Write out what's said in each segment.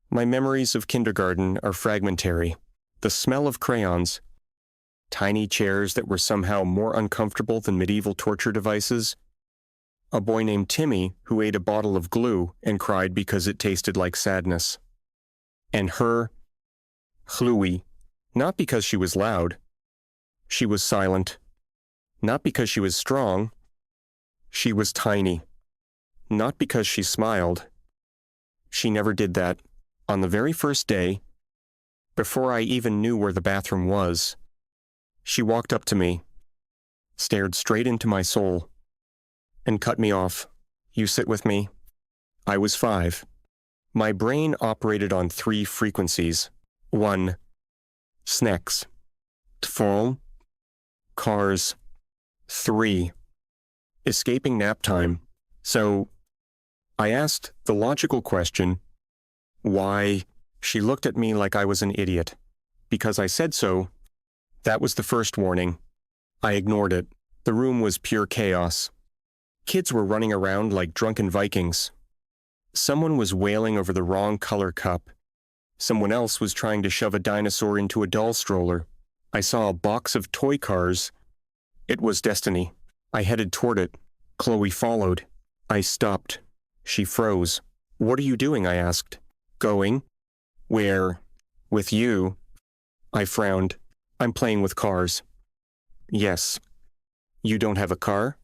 My memories of kindergarten are fragmentary. The smell of crayons, tiny chairs that were somehow more uncomfortable than medieval torture devices, a boy named Timmy who ate a bottle of glue and cried because it tasted like sadness, and her, Chloe, not because she was loud. She was silent. Not because she was strong. She was tiny. Not because she smiled. She never did that. On the very first day, before I even knew where the bathroom was, she walked up to me, stared straight into my soul, and cut me off. You sit with me. I was 5. My brain operated on 3 frequencies. 1. Snacks. 2. Cars. 3. Escaping nap time. So, I asked the logical question, why? She looked at me like I was an idiot. Because I said so. That was the first warning. I ignored it. The room was pure chaos. Kids were running around like drunken Vikings. Someone was wailing over the wrong color cup. Someone else was trying to shove a dinosaur into a doll stroller. I saw a box of toy cars. It was destiny. I headed toward it. Chloe followed. I stopped. She froze. What are you doing? I asked. Going. Where? With you. I frowned. I'm playing with cars. Yes. You don't have a car?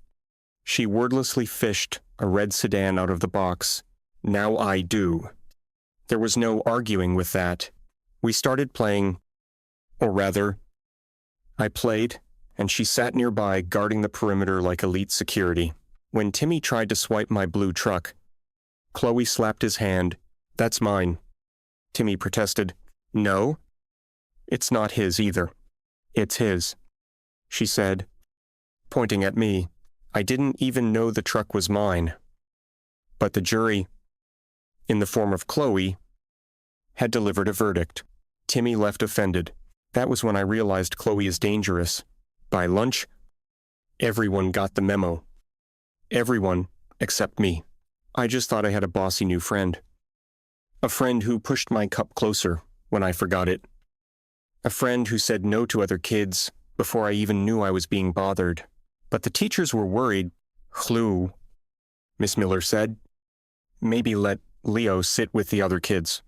She wordlessly fished a red sedan out of the box. Now I do. There was no arguing with that. We started playing, or rather, I played, and she sat nearby guarding the perimeter like elite security. When Timmy tried to swipe my blue truck, Chloe slapped his hand. That's mine. Timmy protested. No. It's not his either. It's his, she said, pointing at me. I didn't even know the truck was mine. But the jury, in the form of Chloe, had delivered a verdict. Timmy left offended. That was when I realized Chloe is dangerous. By lunch, everyone got the memo. Everyone except me. I just thought I had a bossy new friend. A friend who pushed my cup closer when I forgot it. A friend who said no to other kids before I even knew I was being bothered. But the teachers were worried. Chloe, Miss Miller said. Maybe let Leo sit with the other kids.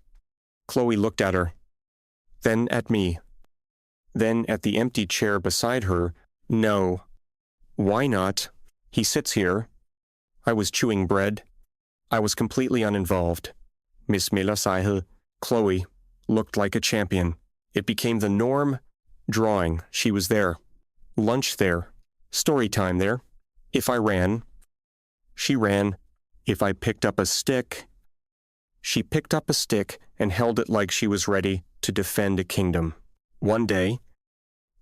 Chloe looked at her. Then at me. Then at the empty chair beside her. No. Why not? He sits here. I was chewing bread. I was completely uninvolved. Miss Miller sighed. Chloe looked like a champion. It became the norm. Drawing, she was there. Lunch there. Story time there. If I ran, she ran. If I picked up a stick, she picked up a stick and held it like she was ready to defend a kingdom. One day,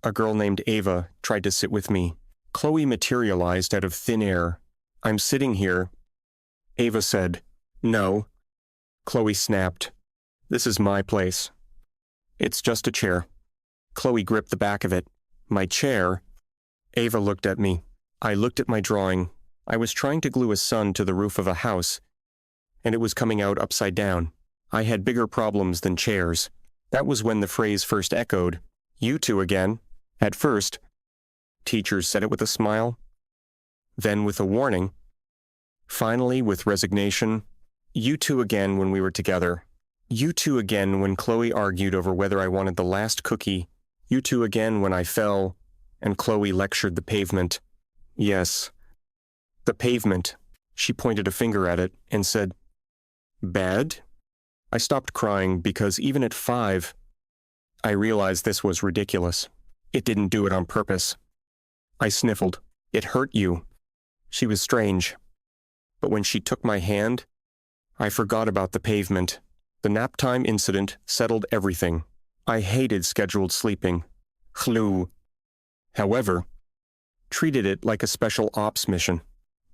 a girl named Ava tried to sit with me. Chloe materialized out of thin air. I'm sitting here. Ava said, no. Chloe snapped. This is my place. It's just a chair. Chloe gripped the back of it. My chair. Ava looked at me. I looked at my drawing. I was trying to glue a sun to the roof of a house, and it was coming out upside down. I had bigger problems than chairs. That was when the phrase first echoed. You two again. At first, teachers said it with a smile, then with a warning, finally with resignation. You two again when we were together. You two again when Chloe argued over whether I wanted the last cookie. You two again when I fell, and Chloe lectured the pavement. Yes, the pavement. She pointed a finger at it and said, bad? I stopped crying because even at 5, I realized this was ridiculous. It didn't do it on purpose. I sniffled. It hurt you. She was strange. But when she took my hand, I forgot about the pavement. The nap time incident settled everything. I hated scheduled sleeping. Chloe, however, treated it like a special ops mission.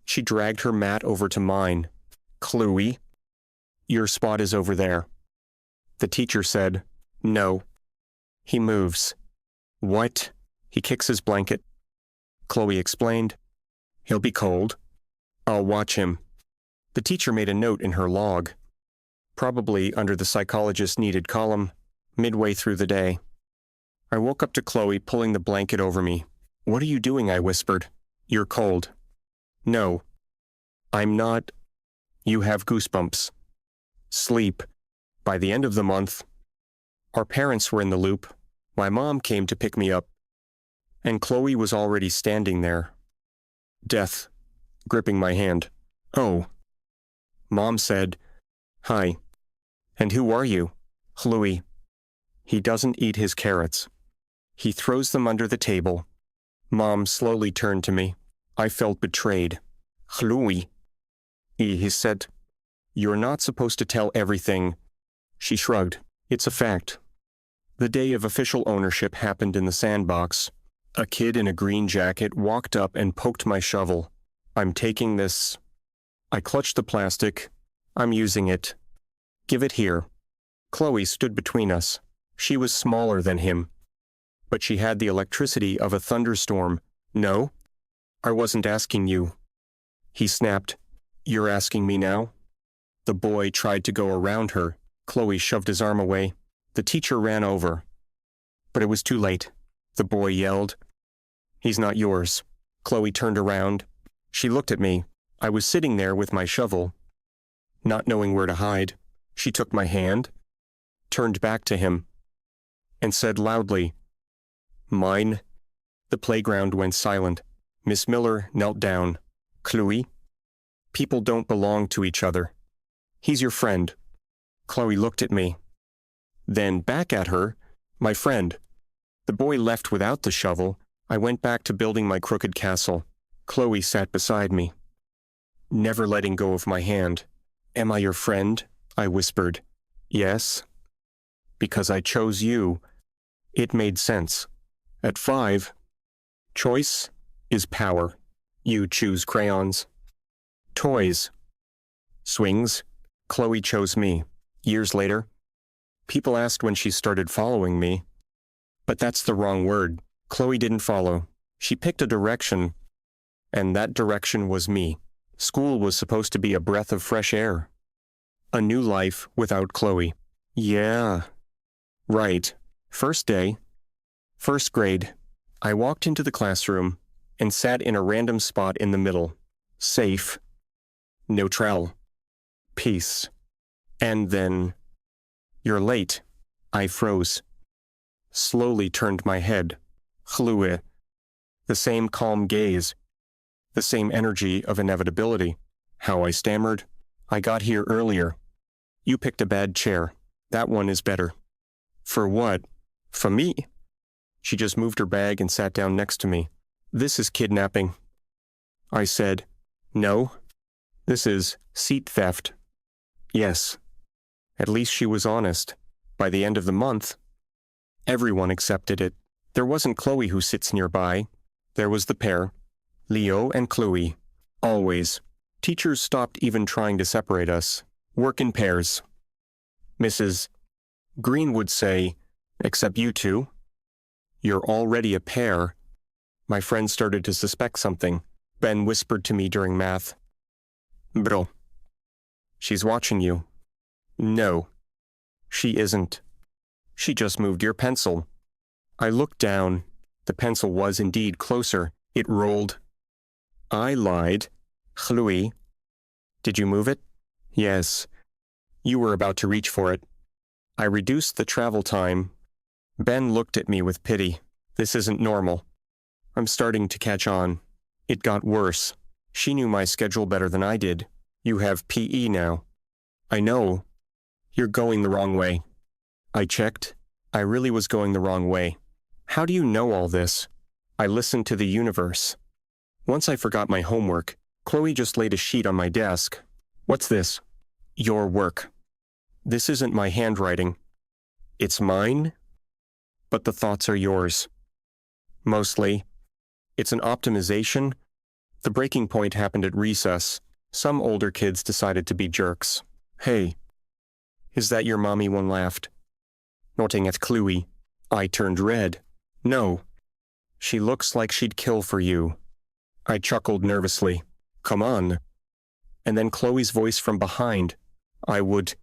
She dragged her mat over to mine. Chloe, your spot is over there. The teacher said, no. He moves. What? He kicks his blanket. Chloe explained. He'll be cold. I'll watch him. The teacher made a note in her log. probably under the psychologist needed column, midway through the day. I woke up to Chloe pulling the blanket over me. "What are you doing?" I whispered. "You're cold." "No. I'm not. You have goosebumps." "Sleep." By the end of the month, our parents were in the loop. My mom came to pick me up, and Chloe was already standing there. Death, gripping my hand. "Oh." Mom said, "Hi. And who are you?" "Chloe. He doesn't eat his carrots. He throws them under the table." Mom slowly turned to me. I felt betrayed. "Chloe," he said, "you're not supposed to tell everything." She shrugged. "It's a fact." The day of official ownership happened in the sandbox. A kid in a green jacket walked up and poked my shovel. "I'm taking this." I clutched the plastic. "I'm using it." "Give it here." Chloe stood between us. She was smaller than him, but she had the electricity of a thunderstorm. "No? I wasn't asking you." He snapped. "You're asking me now?" The boy tried to go around her. Chloe shoved his arm away. The teacher ran over. But it was too late. The boy yelled, "He's not yours." Chloe turned around. She looked at me. I was sitting there with my shovel, not knowing where to hide. She took my hand, turned back to him, and said loudly, "Mine." The playground went silent. Miss Miller knelt down. "Chloe, people don't belong to each other. He's your friend." Chloe looked at me. Then back at her, "My friend." The boy left without the shovel. I went back to building my crooked castle. Chloe sat beside me, never letting go of my hand. "Am I your friend?" I whispered. "Yes." "Because I chose you." It made sense. At 5, choice is power. You choose crayons. Toys. Swings. Chloe chose me. Years later, people asked when she started following me. But that's the wrong word. Chloe didn't follow. She picked a direction, and that direction was me. School was supposed to be a breath of fresh air. A new life without Chloe. Yeah. Right. First day. First grade. I walked into the classroom and sat in a random spot in the middle. Safe. Neutral. Peace. And then, "You're late." I froze. Slowly turned my head. Chloe. The same calm gaze. The same energy of inevitability. How I stammered. "I got here earlier. You picked a bad chair. That one is better." "For what?" "For me." She just moved her bag and sat down next to me. "This is kidnapping." I said, "No. This is seat theft." Yes. At least she was honest. By the end of the month, everyone accepted it. There wasn't Chloe who sits nearby. There was the pair, Leo and Chloe. Always. Teachers stopped even trying to separate us. Work in pairs. Mrs. Green would say, "Except you two. You're already a pair." My friend started to suspect something. Ben whispered to me during math. "Bro. She's watching you." "No. She isn't. She just moved your pencil." I looked down. The pencil was indeed closer. It rolled. I lied. "Chloe, did you move it?" "Yes." "You were about to reach for it." I reduced the travel time. Ben looked at me with pity. "This isn't normal." I'm starting to catch on. It got worse. She knew my schedule better than I did. "You have PE now." "I know. You're going the wrong way." I checked. I really was going the wrong way. "How do you know all this?" I listened to the universe. Once I forgot my homework. Chloe just laid a sheet on my desk. "What's this?" "Your work." "This isn't my handwriting." "It's mine?" "But the thoughts are yours." "Mostly. It's an optimization." The breaking point happened at recess. Some older kids decided to be jerks. "Hey. Is that your mommy?" one laughed. Nodding at Chloe. I turned red. "No. She looks like she'd kill for you." I chuckled nervously. "Come on." And then Chloe's voice from behind. "I would."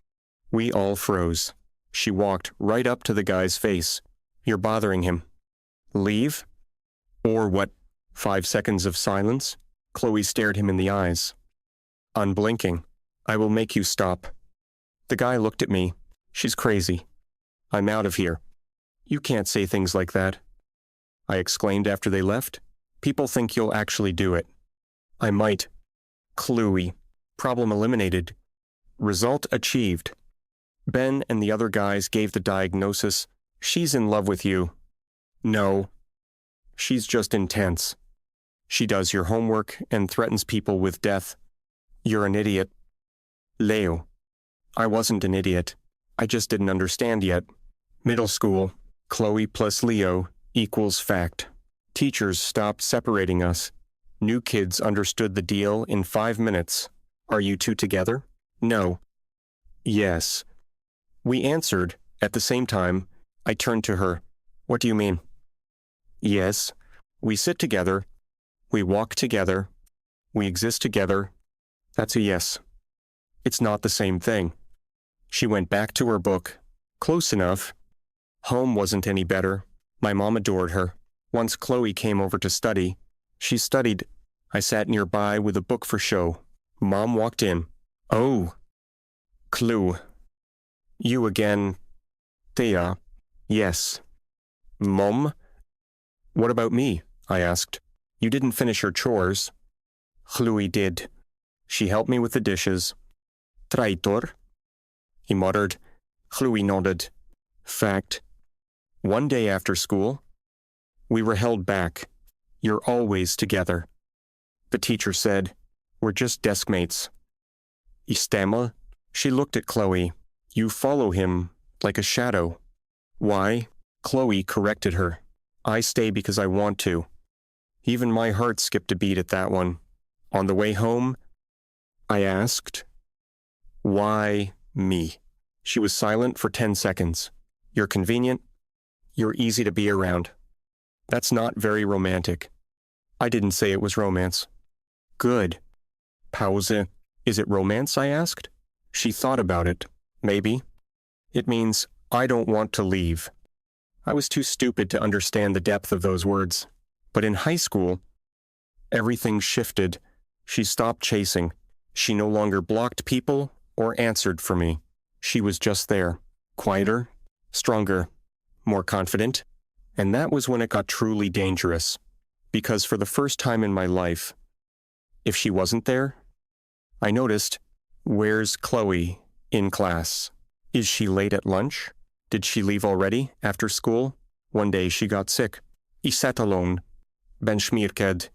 We all froze. She walked right up to the guy's face. You're bothering him. Leave? Or what? 5 seconds of silence? Chloe stared him in the eyes. Unblinking. I will make you stop. The guy looked at me. She's crazy. I'm out of here. You can't say things like that. I exclaimed after they left. People think you'll actually do it. I might. Chloe. Problem eliminated. Result achieved. Ben and the other guys gave the diagnosis. She's in love with you. No. She's just intense. She does your homework and threatens people with death. You're an idiot. Leo. I wasn't an idiot. I just didn't understand yet. Middle school. Chloe plus Leo equals fact. Teachers stopped separating us. New kids understood the deal in 5 minutes. Are you two together? No. Yes. We answered. At the same time, I turned to her. What do you mean? Yes. We sit together. We walk together. We exist together. That's a yes. It's not the same thing. She went back to her book. Close enough. Home wasn't any better. My mom adored her. Once Chloe came over to study. She studied. I sat nearby with a book for show. Mom walked in. Oh. Chloe. You again. Thea. Yes. Mom? What about me? I asked. You didn't finish your chores. Chloe did. She helped me with the dishes. Traitor? He muttered. Chloe nodded. Fact. One day after school, we were held back. You're always together. The teacher said, we're just desk mates. Istema? She looked at Chloe. You follow him like a shadow. Why? Chloe corrected her. I stay because I want to. Even my heart skipped a beat at that one. On the way home, I asked, why me? She was silent for 10 seconds. You're convenient. You're easy to be around. That's not very romantic. I didn't say it was romance. Good. Pause. Is it romance? I asked. She thought about it. Maybe. It means I don't want to leave. I was too stupid to understand the depth of those words. But in high school, everything shifted. She stopped chasing. She no longer blocked people or answered for me. She was just there. Quieter, stronger, more confident. And that was when it got truly dangerous. Because for the first time in my life, if she wasn't there, I noticed, where's Chloe in class? Is she late at lunch? Did she leave already after school? One day she got sick. I sat alone. Ben Schmierked.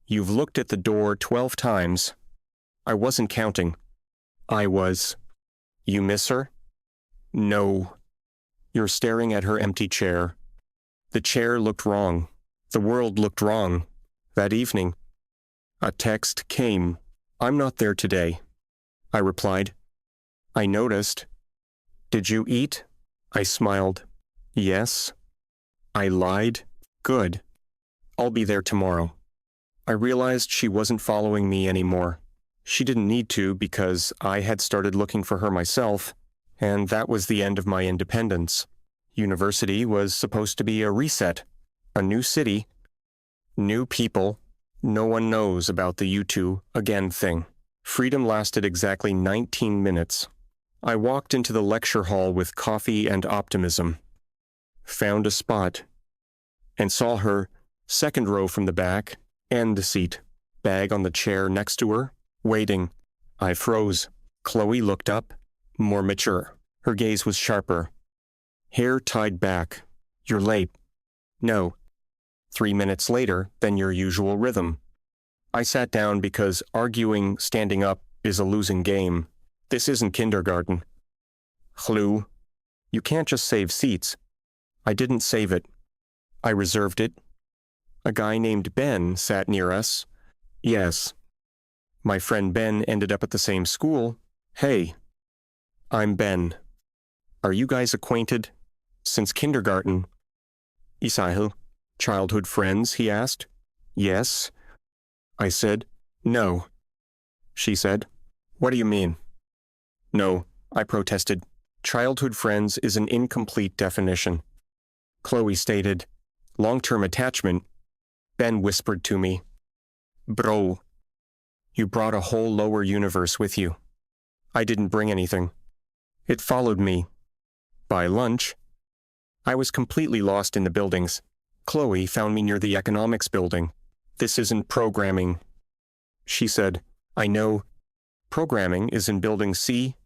You've looked at the door 12 times. I wasn't counting. I was. You miss her? No. You're staring at her empty chair. The chair looked wrong. The world looked wrong. That evening, a text came. I'm not there today. I replied. I noticed. Did you eat? I smiled. Yes. I lied. Good. I'll be there tomorrow. I realized she wasn't following me anymore. She didn't need to because I had started looking for her myself, and that was the end of my independence. University was supposed to be a reset, a new city, new people. No one knows about the you two again thing. Freedom lasted exactly 19 minutes. I walked into the lecture hall with coffee and optimism, found a spot, and saw her, second row from the back, end seat, bag on the chair next to her, waiting. I froze. Chloe looked up, more mature. Her gaze was sharper. Hair tied back. You're late. No. 3 minutes later than your usual rhythm. I sat down because arguing standing up is a losing game. This isn't kindergarten. Chloe, you can't just save seats. I didn't save it. I reserved it. A guy named Ben sat near us. Yes. My friend Ben ended up at the same school. Hey. I'm Ben. Are you guys acquainted? Since kindergarten. Isahil. Childhood friends, he asked. Yes. I said. No. She said. What do you mean? No, I protested. Childhood friends is an incomplete definition. Chloe stated. Long-term attachment. Ben whispered to me. Bro. You brought a whole lower universe with you. I didn't bring anything. It followed me. By lunch, I was completely lost in the buildings. Chloe found me near the economics building. This isn't programming. She said, I know. Programming is in building C.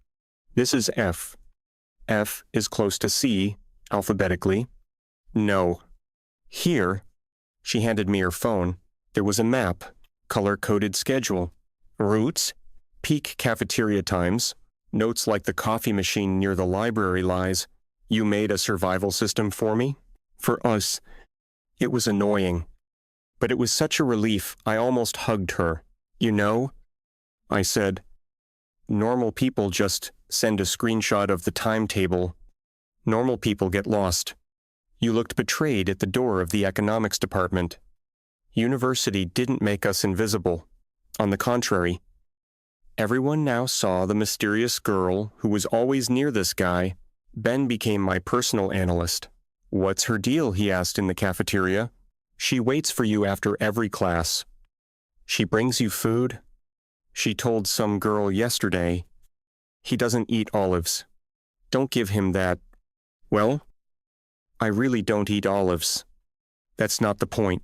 This is F. F is close to C, alphabetically. No. Here, she handed me her phone. There was a map, color-coded schedule, routes, peak cafeteria times, notes like the coffee machine near the library lies. You made a survival system for me? For us. It was annoying. But it was such a relief, I almost hugged her. You know? I said. Normal people just send a screenshot of the timetable. Normal people get lost. You looked betrayed at the door of the economics department. University didn't make us invisible. On the contrary. Everyone now saw the mysterious girl who was always near this guy. Ben became my personal analyst. What's her deal? He asked in the cafeteria. She waits for you after every class. She brings you food. She told some girl yesterday. He doesn't eat olives. Don't give him that. Well, I really don't eat olives. That's not the point.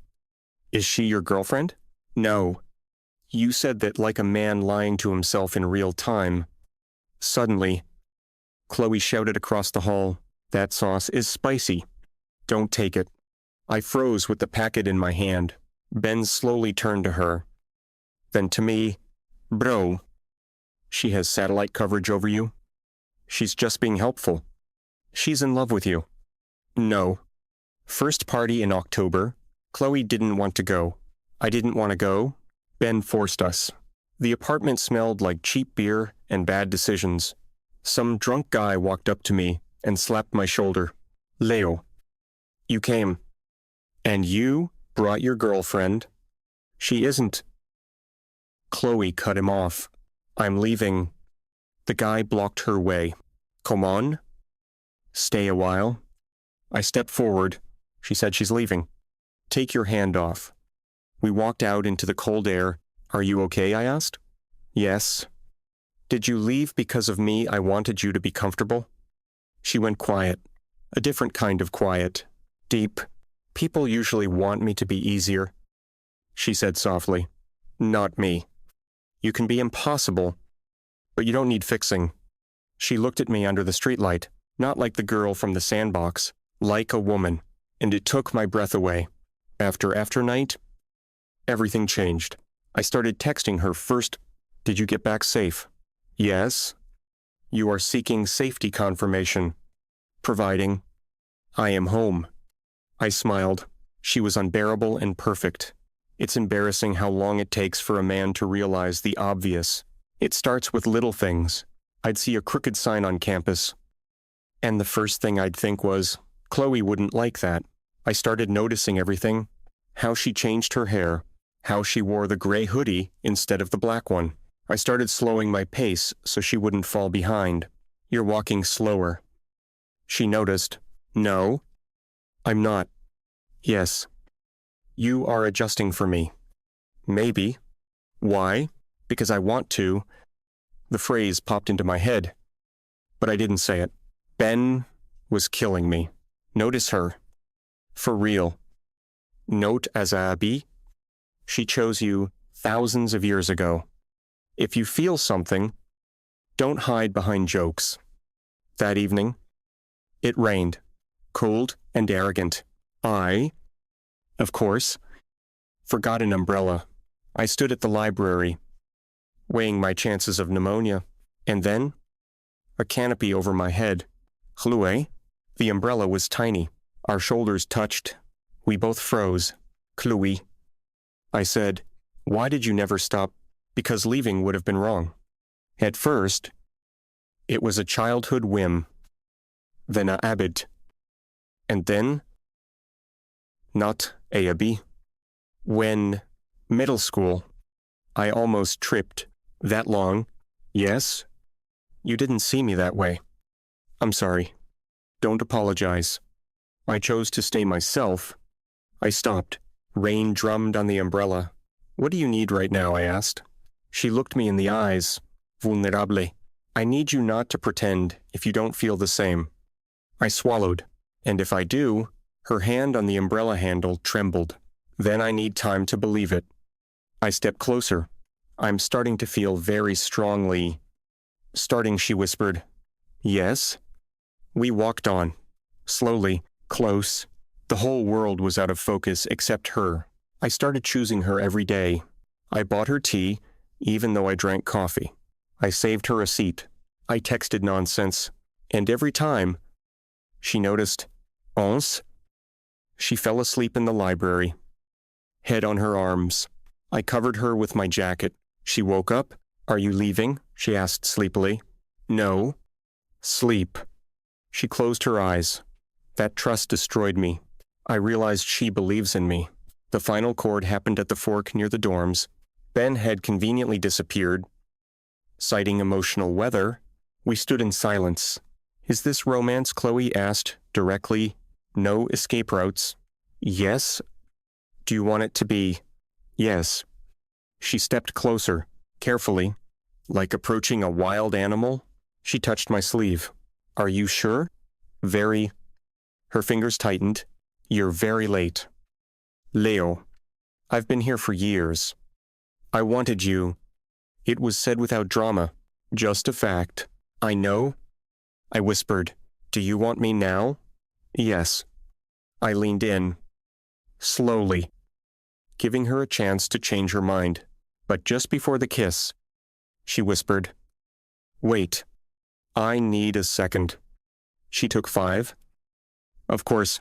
Is she your girlfriend? No. You said that like a man lying to himself in real time. Suddenly, Chloe shouted across the hall, that sauce is spicy. Don't take it. I froze with the packet in my hand. Ben slowly turned to her. Then to me, bro. She has satellite coverage over you? She's just being helpful. She's in love with you. No. First party in October. Chloe didn't want to go. I didn't want to go. Ben forced us. The apartment smelled like cheap beer and bad decisions. Some drunk guy walked up to me and slapped my shoulder. Leo. You came. And you brought your girlfriend. She isn't. Chloe cut him off. I'm leaving. The guy blocked her way. Come on. Stay a while. I stepped forward. She said she's leaving. Take your hand off. We walked out into the cold air. Are you okay? I asked. Yes. Did you leave because of me? I wanted you to be comfortable. She went quiet. A different kind of quiet. Deep. People usually want me to be easier. She said softly. Not me. You can be impossible, but you don't need fixing. She looked at me under the streetlight, not like the girl from the sandbox, like a woman, and it took my breath away. After night, everything changed. I started texting her first. Did you get back safe? Yes. You are seeking safety confirmation. Providing. I am home. I smiled. She was unbearable and perfect. It's embarrassing how long it takes for a man to realize the obvious. It starts with little things. I'd see a crooked sign on campus, and the first thing I'd think was, Chloe wouldn't like that. I started noticing everything. How she changed her hair. How she wore the gray hoodie instead of the black one. I started slowing my pace so she wouldn't fall behind. You're walking slower. She noticed. No. I'm not. Yes. You are adjusting for me. Maybe. Why? Because I want to. The phrase popped into my head, but I didn't say it. Ben was killing me. Notice her. For real. Note as Abby. She chose you thousands of years ago. If you feel something, don't hide behind jokes. That evening, it rained, cold and arrogant. I, of course, forgot an umbrella. I stood at the library, weighing my chances of pneumonia, and then, a canopy over my head. Chloe, the umbrella was tiny. Our shoulders touched. We both froze. Chloe. I said, why did you never stop? Because leaving would have been wrong. At first, it was a childhood whim, then a habit, and then, not a hobby. When middle school, I almost tripped. That long, yes, you didn't see me that way. I'm sorry. Don't apologize. I chose to stay myself. I stopped. Rain drummed on the umbrella. What do you need right now? I asked. She looked me in the eyes. Vulnerable. I need you not to pretend if you don't feel the same. I swallowed. And if I do, her hand on the umbrella handle trembled. Then I need time to believe it. I stepped closer. I'm starting to feel very strongly. Starting, she whispered. Yes? We walked on. Slowly, close. The whole world was out of focus except her. I started choosing her every day. I bought her tea, even though I drank coffee. I saved her a seat. I texted nonsense. And every time, she noticed. Onze? She fell asleep in the library. Head on her arms. I covered her with my jacket. She woke up. Are you leaving? She asked sleepily. No. Sleep. She closed her eyes. That trust destroyed me. I realized she believes in me. The final chord happened at the fork near the dorms. Ben had conveniently disappeared. Citing emotional weather, we stood in silence. Is this romance? Chloe asked, directly. No escape routes. Yes. Do you want it to be? Yes. She stepped closer, carefully, like approaching a wild animal. She touched my sleeve. Are you sure? Very. Her fingers tightened. You're very late. Leo. I've been here for years. I wanted you. It was said without drama. Just a fact. I know. I whispered. Do you want me now? Yes. I leaned in. Slowly. Giving her a chance to change her mind. But just before the kiss, she whispered, Wait. I need a second. She took 5. Of course.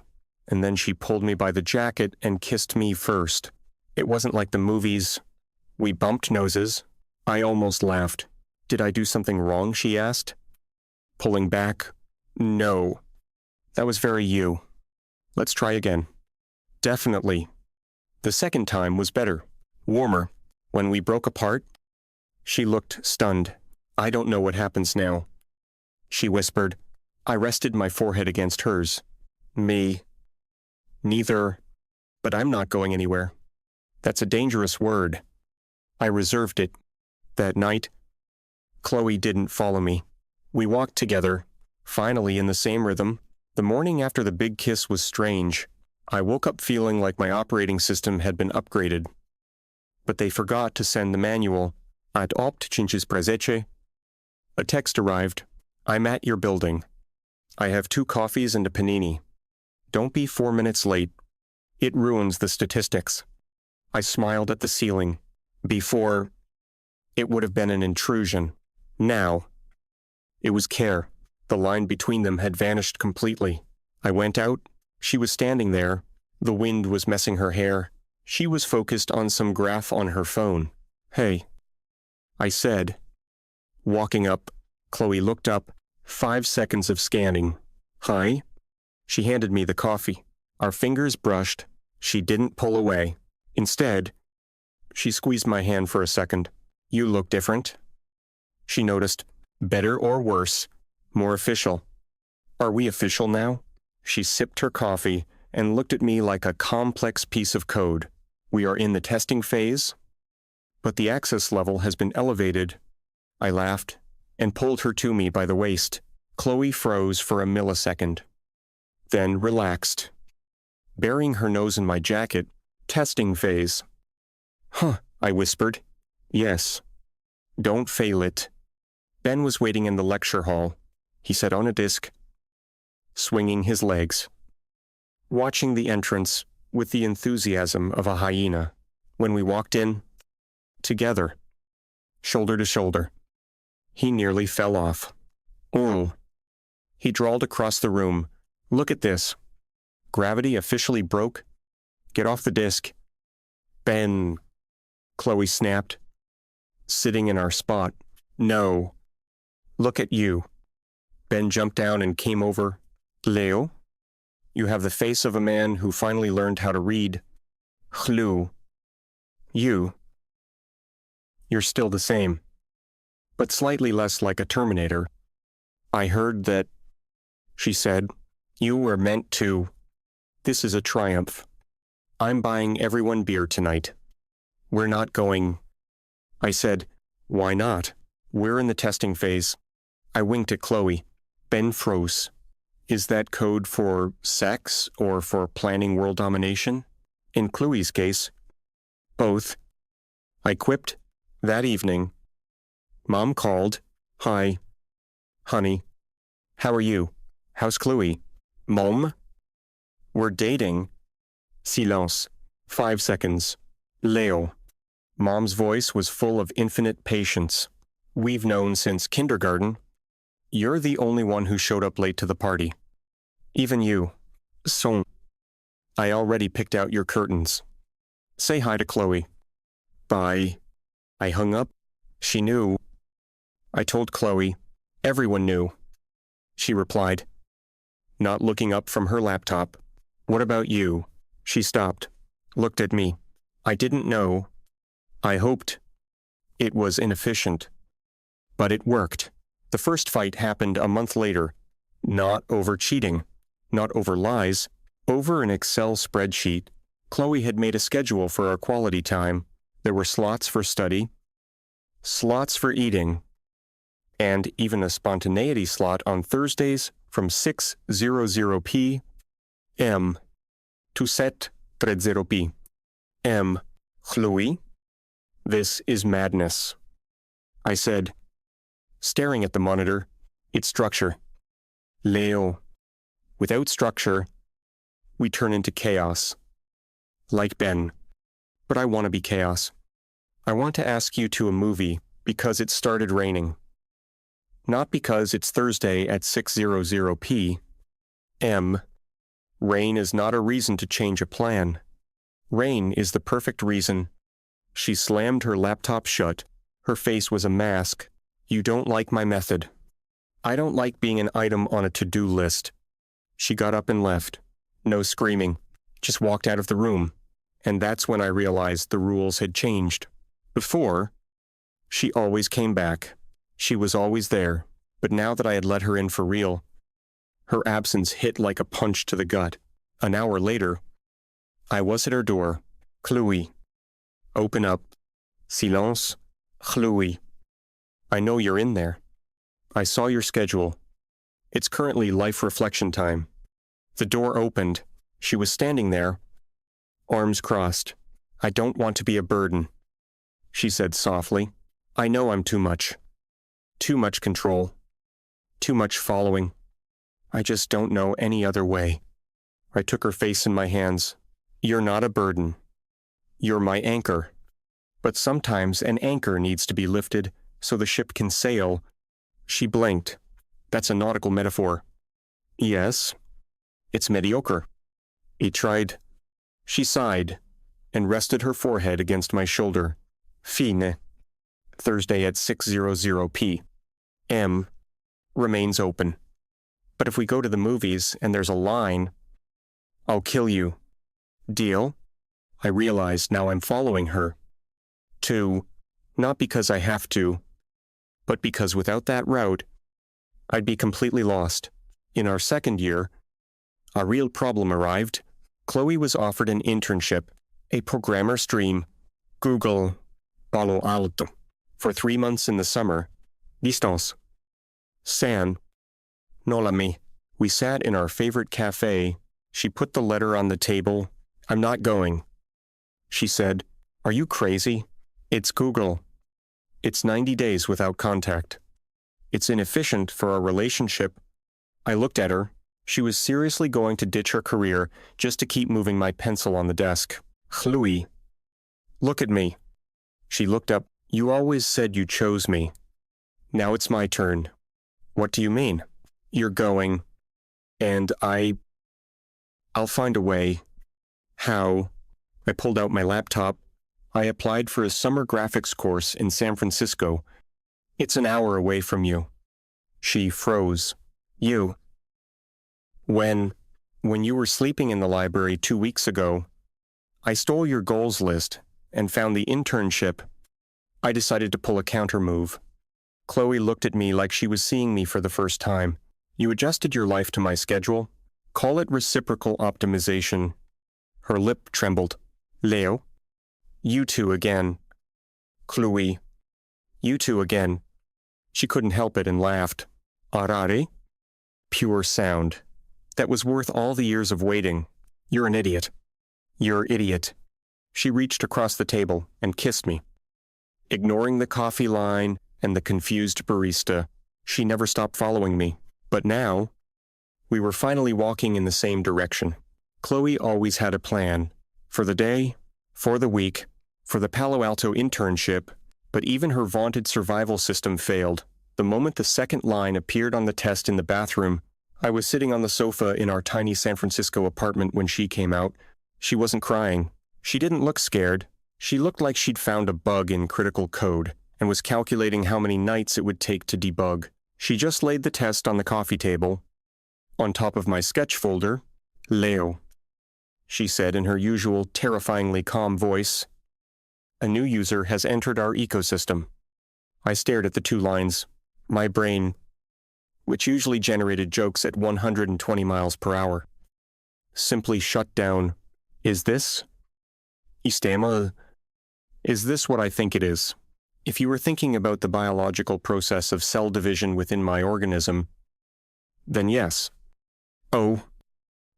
And then she pulled me by the jacket and kissed me first. It wasn't like the movies. We bumped noses. I almost laughed. Did I do something wrong? She asked. Pulling back. No. That was very you. Let's try again. Definitely. The second time was better. Warmer. When we broke apart, she looked stunned. I don't know what happens now. She whispered. I rested my forehead against hers. Me. Neither. But I'm not going anywhere. That's a dangerous word. I reserved it. That night, Chloe didn't follow me. We walked together, finally in the same rhythm. The morning after the big kiss was strange. I woke up feeling like my operating system had been upgraded. But they forgot to send the manual. At opt 5 prezece. A text arrived. I'm at your building. I have 2 coffees and a panini. Don't be 4 minutes late. It ruins the statistics. I smiled at the ceiling. Before, it would have been an intrusion. Now, it was care. The line between them had vanished completely. I went out. She was standing there. The wind was messing her hair. She was focused on some graph on her phone. Hey. I said. Walking up, Chloe looked up. 5 seconds of scanning. Hi? She handed me the coffee. Our fingers brushed. She didn't pull away. Instead, she squeezed my hand for a second. You look different. She noticed. Better or worse? More official. Are we official now? She sipped her coffee and looked at me like a complex piece of code. We are in the testing phase? But the access level has been elevated. I laughed and pulled her to me by the waist. Chloe froze for a millisecond. Then relaxed. Burying her nose in my jacket. Testing phase. Huh, I whispered. Yes. Don't fail it. Ben was waiting in the lecture hall. He sat on a disc, swinging his legs, watching the entrance with the enthusiasm of a hyena. When we walked in, together, shoulder to shoulder, he nearly fell off. Oh. He drawled across the room. Look at this. Gravity officially broke. Get off the disc. Ben, Chloe snapped, sitting in our spot. No. Look at you. Ben jumped down and came over. Leo, you have the face of a man who finally learned how to read. Chlu. You're still the same, but slightly less like a Terminator. I heard that she said. You were meant to. This is a triumph. I'm buying everyone beer tonight. We're not going. I said, why not? We're in the testing phase. I winked at Chloe. Ben froze. Is that code for sex or for planning world domination? In Chloe's case, both. I quipped. That evening, Mom called. Hi. Honey. How are you? How's Chloe? Mom? We're dating. Silence. 5 seconds. Leo. Mom's voice was full of infinite patience. We've known since kindergarten. You're the only one who showed up late to the party. Even you. So. I already picked out your curtains. Say hi to Chloe. Bye. I hung up. She knew. I told Chloe. Everyone knew. She replied, not looking up from her laptop. What about you? She stopped, looked at me. I didn't know. I hoped. It was inefficient. But it worked. The first fight happened a month later. Not over cheating. Not over lies. Over an Excel spreadsheet. Chloe had made a schedule for our quality time. There were slots for study, slots for eating, and even a spontaneity slot on Thursdays from 6:00 p.m. to 7:30 p.m. Chloe, this is madness. I said, staring at the monitor. It's structure. Leo. Without structure, we turn into chaos. Like Ben. But I want to be chaos. I want to ask you to a movie because it started raining. Not because it's Thursday at 6:00 p.m. Rain is not a reason to change a plan. Rain is the perfect reason. She slammed her laptop shut. Her face was a mask. You don't like my method. I don't like being an item on a to-do list. She got up and left. No screaming. Just walked out of the room. And that's when I realized the rules had changed. Before, she always came back. She was always there. But now that I had let her in for real, her absence hit like a punch to the gut. An hour later, I was at her door. Chloe. Open up. Silence. Chloe. I know you're in there. I saw your schedule. It's currently life reflection time. The door opened. She was standing there, arms crossed. I don't want to be a burden, she said softly. I know I'm too much. Too much control. Too much following. I just don't know any other way. I took her face in my hands. You're not a burden. You're my anchor. But sometimes an anchor needs to be lifted so the ship can sail. She blinked. That's a nautical metaphor. Yes. It's mediocre. He tried. She sighed and rested her forehead against my shoulder. Fine. Thursday at 6:00 p.m. remains open. But if we go to the movies and there's a line, I'll kill you. Deal? I realize now I'm following her. 2. Not because I have to, but because without that route, I'd be completely lost. In our second year, a real problem arrived. Chloe was offered an internship, a programmer stream, Google, Palo Alto, for 3 months in the summer. Distance. San. Nolami. We sat in our favorite cafe. She put the letter on the table. I'm not going. She said, Are you crazy? It's Google. It's 90 days without contact. It's inefficient for our relationship. I looked at her. She was seriously going to ditch her career just to keep moving my pencil on the desk. Chloe. Look at me. She looked up. You always said you chose me. Now it's my turn. What do you mean? You're going. And I'll find a way. How? I pulled out my laptop. I applied for a summer graphics course in San Francisco. It's an hour away from you. She froze. You. When you were sleeping in the library 2 weeks ago, I stole your goals list and found the internship. I decided to pull a counter move. Chloe looked at me like she was seeing me for the first time. You adjusted your life to my schedule. Call it reciprocal optimization. Her lip trembled. Leo. You two again. Chloe. You two again. She couldn't help it and laughed. Arare? Pure sound. That was worth all the years of waiting. You're an idiot. You're idiot. She reached across the table and kissed me. Ignoring the coffee line and the confused barista, she never stopped following me. But now, we were finally walking in the same direction. Chloe always had a plan. For the day, for the week, for the Palo Alto internship, but even her vaunted survival system failed. The moment the second line appeared on the test in the bathroom, I was sitting on the sofa in our tiny San Francisco apartment when she came out. She wasn't crying. She didn't look scared. She looked like she'd found a bug in critical code and was calculating how many nights it would take to debug. She just laid the test on the coffee table. On top of my sketch folder, Leo, she said in her usual terrifyingly calm voice. A new user has entered our ecosystem. I stared at the two lines. My brain, which usually generated jokes at 120 miles per hour, simply shut down. Is this? Istema? Is this what I think it is? If you were thinking about the biological process of cell division within my organism, then yes. Oh.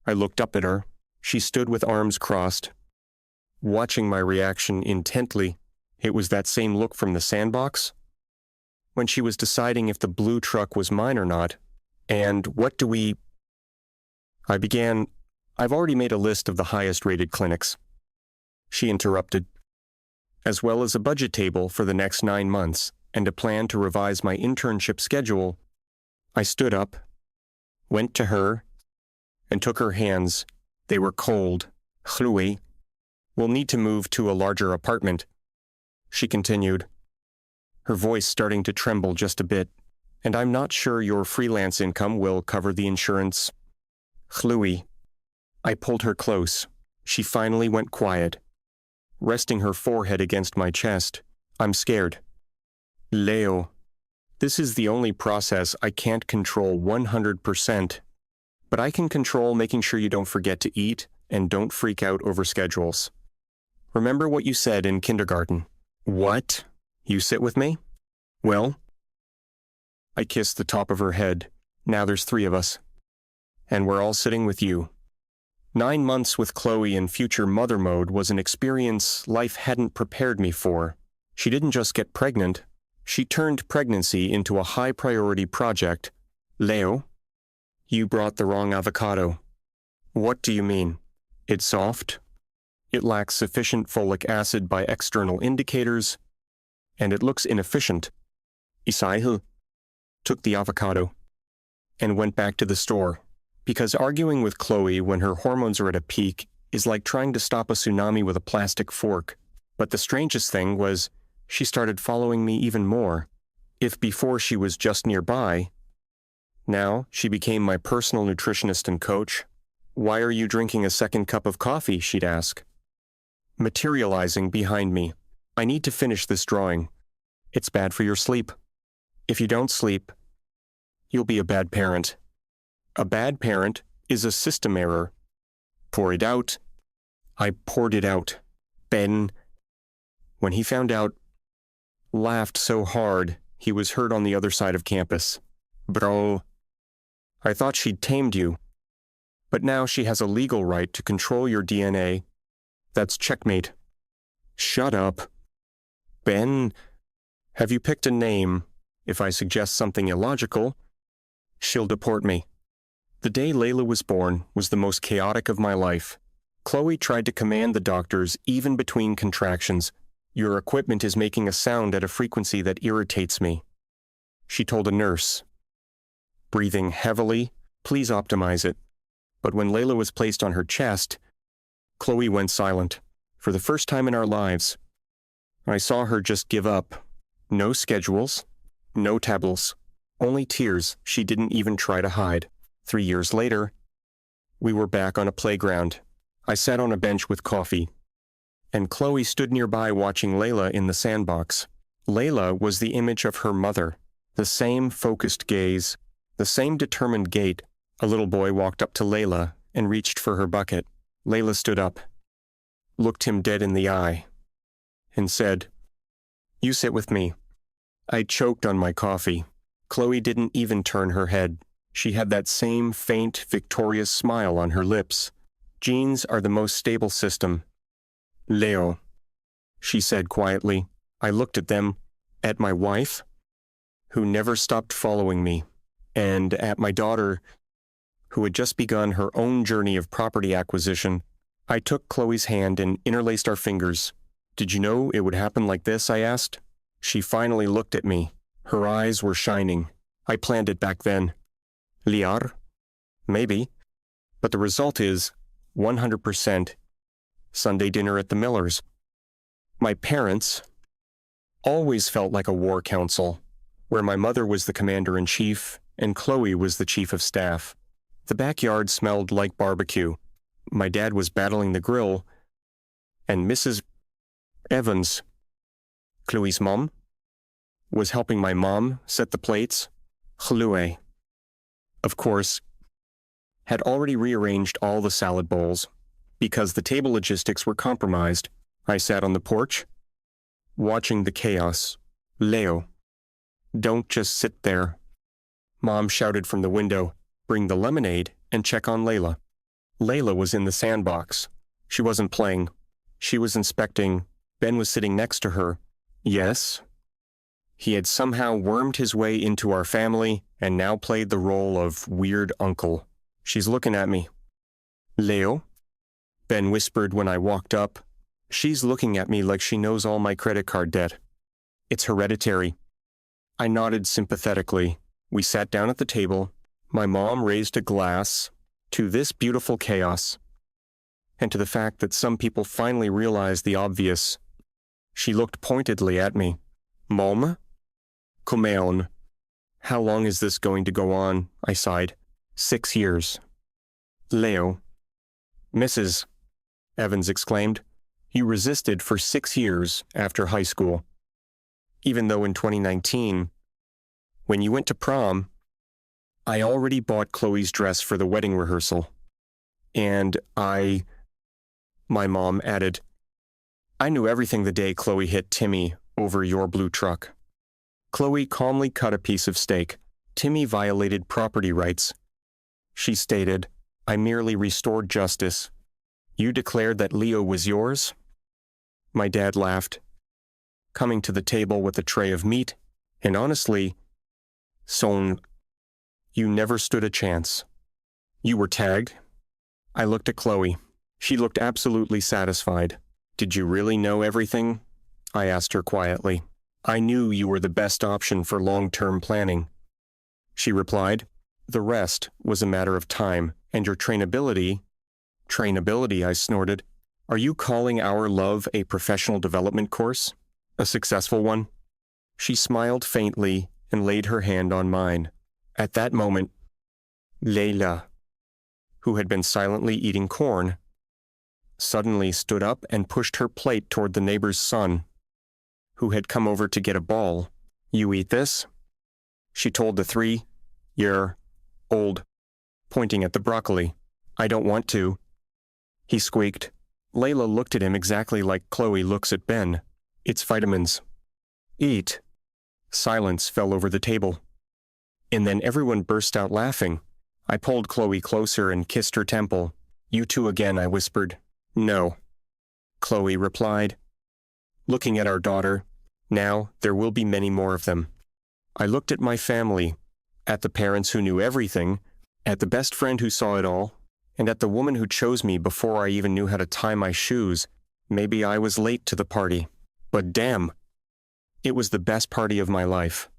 I looked up at her. She stood with arms crossed, watching my reaction intently. It was that same look from the sandbox, when she was deciding if the blue truck was mine or not. And what do we... I began, I've already made a list of the highest-rated clinics. She interrupted. As well as a budget table for the next 9 months and a plan to revise my internship schedule. I stood up, went to her, and took her hands. They were cold. Chloe, we'll need to move to a larger apartment, she continued, her voice starting to tremble just a bit. And I'm not sure your freelance income will cover the insurance. Chloe. I pulled her close. She finally went quiet, resting her forehead against my chest. I'm scared. Leo. This is the only process I can't control 100%. But I can control making sure you don't forget to eat and don't freak out over schedules. Remember what you said in kindergarten. What? You sit with me? Well? I kissed the top of her head. Now there's 3 of us. And we're all sitting with you. 9 months with Chloe in future mother mode was an experience life hadn't prepared me for. She didn't just get pregnant. She turned pregnancy into a high-priority project. Leo, you brought the wrong avocado. What do you mean? It's soft? It lacks sufficient folic acid by external indicators, and it looks inefficient. Isaiah took the avocado and went back to the store, because arguing with Chloe when her hormones are at a peak is like trying to stop a tsunami with a plastic fork. But the strangest thing was she started following me even more. If before she was just nearby, now she became my personal nutritionist and coach. Why are you drinking a second cup of coffee? She'd ask. Materializing behind me. I need to finish this drawing. It's bad for your sleep. If you don't sleep, you'll be a bad parent. A bad parent is a system error. Pour it out. I poured it out. Ben, when he found out, laughed so hard he was heard on the other side of campus. Bro, I thought she'd tamed you. But now she has a legal right to control your DNA. That's checkmate. Shut up. Ben, have you picked a name? If I suggest something illogical, she'll deport me. The day Layla was born was the most chaotic of my life. Chloe tried to command the doctors even between contractions. Your equipment is making a sound at a frequency that irritates me, she told a nurse. Breathing heavily, please optimize it. But when Layla was placed on her chest, Chloe went silent. For the first time in our lives, I saw her just give up. No schedules, no tables, only tears she didn't even try to hide. 3 years later, we were back on a playground. I sat on a bench with coffee, and Chloe stood nearby watching Layla in the sandbox. Layla was the image of her mother, the same focused gaze, The same determined gait. A little boy walked up to Layla and reached for her bucket. Layla stood up, looked him dead in the eye, and said, "You sit with me." I choked on my coffee. Chloe didn't even turn her head. She had that same faint, victorious smile on her lips. Genes are the most stable system. "Leo," she said quietly. I looked at them, at my wife, who never stopped following me, and at my daughter, who had just begun her own journey of property acquisition. I took Chloe's hand and interlaced our fingers. "Did you know it would happen like this?" I asked. She finally looked at me. Her eyes were shining. "I planned it back then." "Liar?" "Maybe. But the result is 100% Sunday dinner at the Millers." My parents always felt like a war council, where my mother was the commander-in-chief and Chloe was the chief of staff. The backyard smelled like barbecue. My dad was battling the grill, and Mrs. Evans, Chloe's mom, was helping my mom set the plates. Chloe, of course, had already rearranged all the salad bowls. Because the table logistics were compromised, I sat on the porch, watching the chaos. "Leo, don't just sit there." Mom shouted from the window, "Bring the lemonade and check on Layla." Layla was in the sandbox. She wasn't playing. She was inspecting. Ben was sitting next to her. Yes, he had somehow wormed his way into our family and now played the role of weird uncle. "She's looking at me." "Leo?" Ben whispered when I walked up. "She's looking at me like she knows all my credit card debt. It's hereditary." I nodded sympathetically. We sat down at the table. My mom raised a glass to this beautiful chaos, and to the fact that some people finally realized the obvious. She looked pointedly at me. "Mom? Come on. How long is this going to go on?" I sighed. 6 years. "Leo." "Mrs. Evans exclaimed, "You resisted for 6 years after high school. Even though in 2019, when you went to prom, I already bought Chloe's dress for the wedding rehearsal. And my mom added, "I knew everything the day Chloe hit Timmy over your blue truck." Chloe calmly cut a piece of steak. "Timmy violated property rights," she stated. "I merely restored justice. You declared that Leo was yours?" My dad laughed, coming to the table with a tray of meat, and honestly, "Son, you never stood a chance. You were tagged." I looked at Chloe. She looked absolutely satisfied. "Did you really know everything?" I asked her quietly. "I knew you were the best option for long-term planning," she replied. "The rest was a matter of time, and your trainability." "Trainability," I snorted. "Are you calling our love a professional development course? A successful one?" She smiled faintly and laid her hand on mine. At that moment, Layla, who had been silently eating corn, suddenly stood up and pushed her plate toward the neighbor's son, who had come over to get a ball. "You eat this?" she told the 3-year-old, pointing at the broccoli. "I don't want to," he squeaked. Layla looked at him exactly like Chloe looks at Ben. "It's vitamins. Eat." Silence fell over the table. And then everyone burst out laughing. I pulled Chloe closer and kissed her temple. "You two again," I whispered. "No," Chloe replied, looking at our daughter. "Now there will be many more of them." I looked at my family, at the parents who knew everything, at the best friend who saw it all, and at the woman who chose me before I even knew how to tie my shoes. Maybe I was late to the party, but damn, it was the best party of my life.